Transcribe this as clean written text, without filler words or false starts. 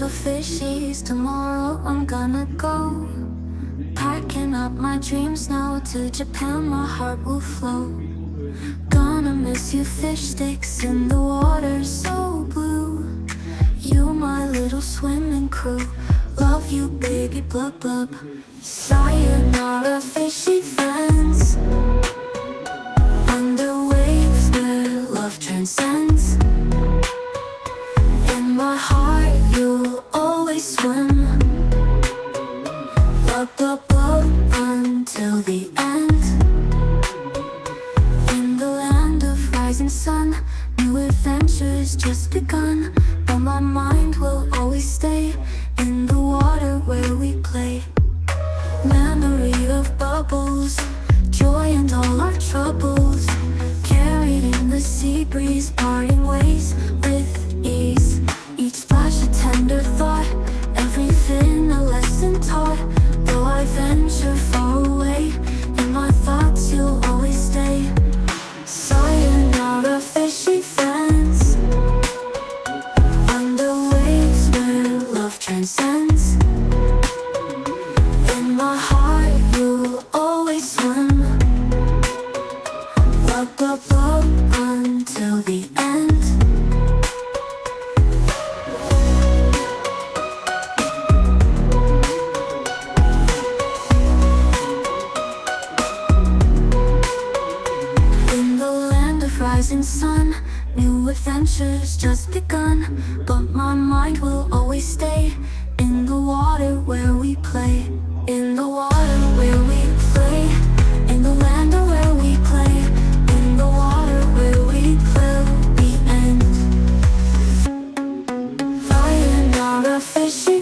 so fishies, tomorrow I'm gonna go. Packing up my dreams now, to Japan my heart will flow. Gonna miss you, fish sticks in the water so blue. You my little swimming crew, love you baby blub blub. Sayonara fishy friends, under waves where love transcends. In my heart you'll always swim, blub blub blub until the end. In the land of rising sun, new adventures just begun. But my mind will always stay in the water where we play. Memory of bubbles, joy and all our troubles, carried in the sea breeze, parting ways with ease. Each splash a tender thought, every fin a lesson taught. Though I venture far away, in my thoughts you'll always stay. Sayonara fishy friends, under waves where love transcends. In my heart you'll always swim, blub blub blub until the end. In the land of rising sun, new adventures just begun. But my mind will always stay in the water where we play. In the water where we play, in the land where we play, in the water where we play, we end. Sayonara fishy